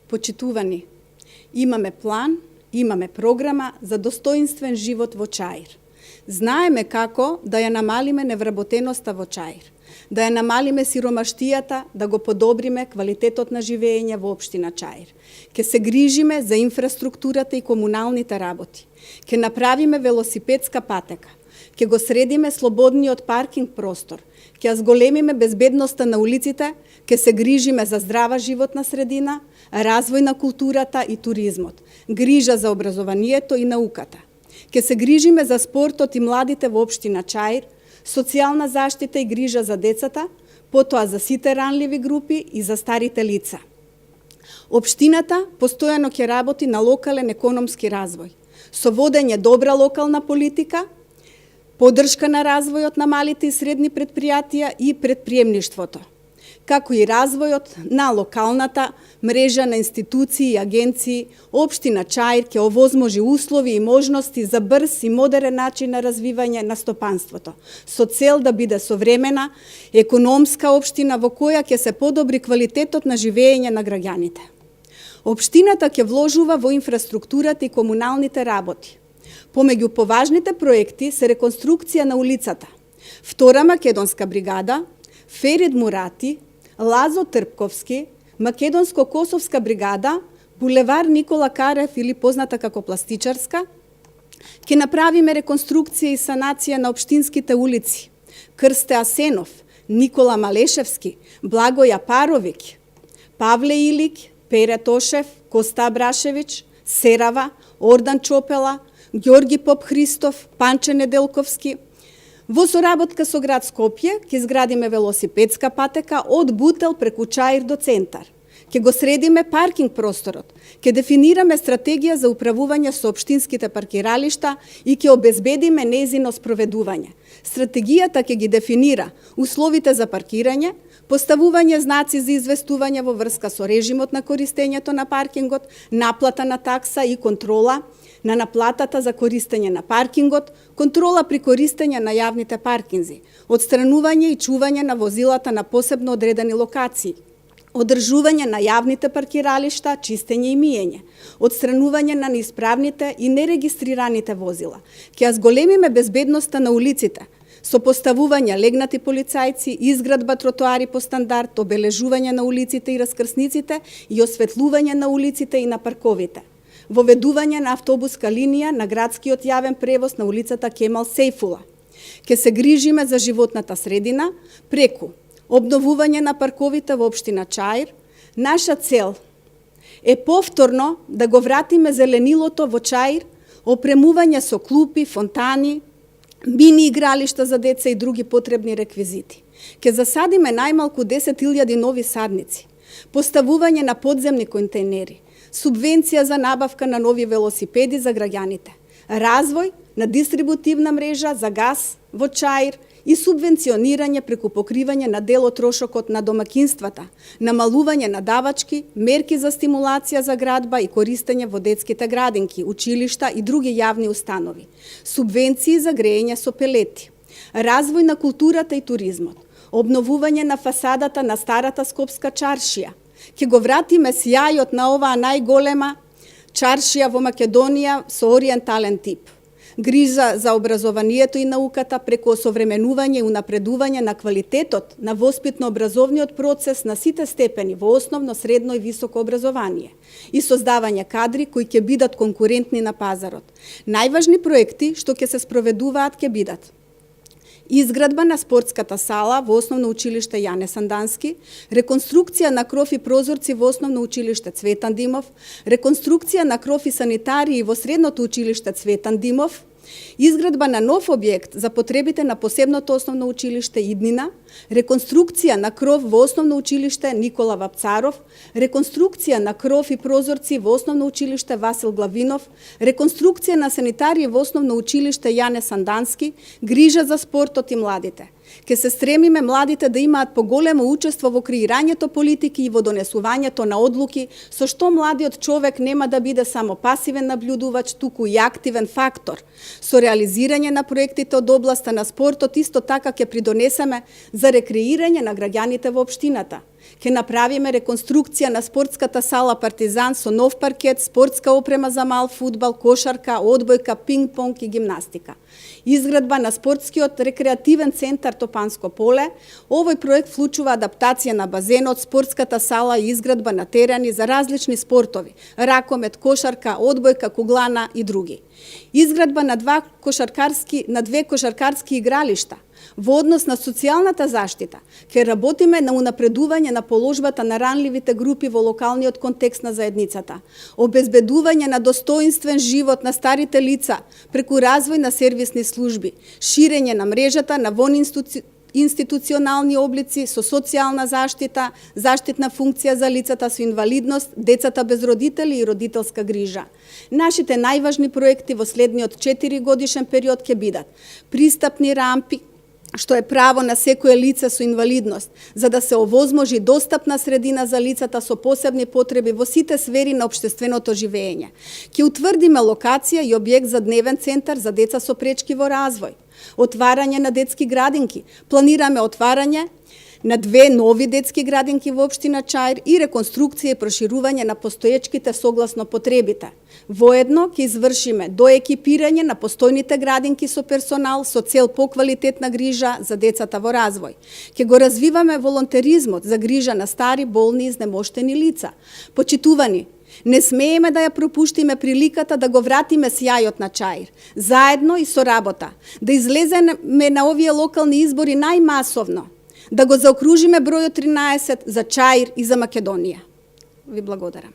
Почитувани, имаме план, имаме програма за достоинствен живот во Чаир. Знаеме како да ја намалиме невработеноста во Чаир, да ја намалиме сиромаштијата, да го подобриме квалитетот на живење во општина Чаир. Ке се грижиме за инфраструктурата и комуналните работи. Ке направиме велосипедска патека. Ке го средиме слободниот паркинг простор. Ке ја зголемиме безбедноста на улиците. Ке се грижиме за здрава животна средина, развој на културата и туризмот, грижа за образованието и науката. Ке се грижиме за спортот и младите во општина Чаир, социјална заштита и грижа за децата, потоа за сите ранливи групи и за старите лица. Општината постојано ќе работи на локален економски развој, со водење добра локална политика, поддршка на развојот на малите и средни предпријатија и предприемништвото, како и развојот на локалната мрежа на институции и агенции. Општина Чаир ќе овозможи услови и можности за брз и модерен начин на развивање на стопанството, со цел да биде современа, економска општина во која ќе се подобри квалитетот на живење на граѓаните. Општината ќе вложува во инфраструктурата и комуналните работи. Помеѓу поважните проекти се реконструкција на улицата, Втора македонска бригада, Ферид Мурати, Лазо Трпковски, Македонско-Косовска бригада, булевар Никола Карев или позната како Пластичарска. Ќе направиме реконструкција и санација на општинските улици: Крсте Асенов, Никола Малешевски, Благоја Паровик, Павле Илик, Пере Тошев, Коста Брашевич, Серава, Ордан Чопела, Ѓорги Поп Христов, Панче Неделковски. Во соработка со град Скопје ќе изградиме велосипедска патека од Бутел преку Чаир до центар. Ќе го средиме паркинг просторот, ќе дефинираме стратегија за управување со општинските паркиралишта и ќе обезбедиме нејзино спроведување. Стратегијата ќе ги дефинира условите за паркирање, поставување знаци за известување во врска со режимот на користењето на паркингот, наплата на такса и контрола на наплатата за користење на паркингот, контрола при користење на јавните паркинзи, одстранување и чување на возилата на посебно одредени локации, одржување на јавните паркиралишта, чистење и миење, одстранување на неисправните и нерегистрираните возила. Ќе ја зголемиме безбедноста на улиците, со поставување легнати полицајци, изградба тротоари по стандард, обележување на улиците и раскрсниците и осветлување на улиците и на парковите. Воведување на автобуска линија на градскиот јавен превоз на улицата Кемал Сейфула. Ке се грижиме за животната средина преку обновување на парковите во општина Чаир. Наша цел е повторно да го вратиме зеленилото во Чаир, опремување со клупи, фонтани, мини игралишта за деца и други потребни реквизити. Ке засадиме најмалку 10.000 нови садници, поставување на подземни контейнери, субвенција за набавка на нови велосипеди за граѓаните, развој на дистрибутивна мрежа за газ во Чаир и субвенционирање преку покривање на дел од трошокот на домакинствата, намалување на давачки, мерки за стимулација за градба и користење во детските градинки, училишта и други јавни установи, субвенции за грејење со пелети, развој на културата и туризмот, обновување на фасадата на старата скопска чаршија. Ќе го вратиме сјајот на оваа најголема чаршија во Македонија со ориентален тип. Грижа за образованието и науката преку осовременување и унапредување на квалитетот на воспитно-образовниот процес на сите степени во основно, средно и високо образование и создавање кадри кои ќе бидат конкурентни на пазарот. Најважни проекти што ќе се спроведуваат ќе бидат: изградба на спортската сала во Основно училиште Јане Сандански, реконструкција на кров и прозорци во Основно училиште Цветан Димов, реконструкција на кров и санитарии во Средното училиште Цветан Димов, изградба на нов објект за потребите на Посебното основно училиште Иднина, реконструкција на кров во Основно училиште Никола Вапцаров, реконструкција на кров и прозорци во Основно училиште Васил Главинов, реконструкција на санитарии во Основно училиште Јане Сандански, грижа за спортот и младите. Ке се стремиме младите да имаат поголемо учество во креирањето политики и во донесувањето на одлуки, со што младиот човек нема да биде само пасивен наблюдувач, туку и активен фактор. Со реализирање на проектите од областа на спортот, исто така ќе придонесеме за рекреирање на граѓаните во општината. Ке направиме реконструкција на спортската сала Партизан со нов паркет, спортска опрема за мал фудбал, кошарка, одбојка, пинг-понг и гимнастика. Изградба на спортскиот рекреативен центар Топанско поле. Овој проект вклучува адаптација на базенот, спортската сала и изградба на терени за различни спортови: ракомет, кошарка, одбојка, куглана и други. Изградба на две кошаркарски игралишта. Во однос на социјалната заштита, ќе работиме на унапредување на положбата на ранливите групи во локалниот контекст на заедницата, обезбедување на достоинствен живот на старите лица преку развој на сервисни служби, ширење на мрежата на институционални облици со социјална заштита, заштитна функција за лицата со инвалидност, децата без родители и родителска грижа. Нашите најважни проекти во следниот 4 годишен период ќе бидат: пристапни рампи, што е право на секое лице со инвалидност, за да се овозможи достапна средина за лицата со посебни потреби во сите сфери на општественото живење. Ќе утврдиме локација и објект за дневен центар за деца со пречки во развој. Отварање на детски градинки. Планираме отварање на 2 нови детски градинки во општина Чаир и реконструкција и проширување на постоечките согласно потребите. Воедно ќе извршиме доекипирање на постојните градинки со персонал со цел поквалитетна грижа за децата во развој. Ќе го развиваме волонтеризмот за грижа на стари, болни и изнемоштени лица. Почитувани, не смееме да ја пропуштиме приликата да го вратиме сјајот на Чаир, заедно и со работа, да излеземе на овие локални избори најмасовно, да го заокружиме бројот 13 за Чаир и за Македонија. Ви благодарам.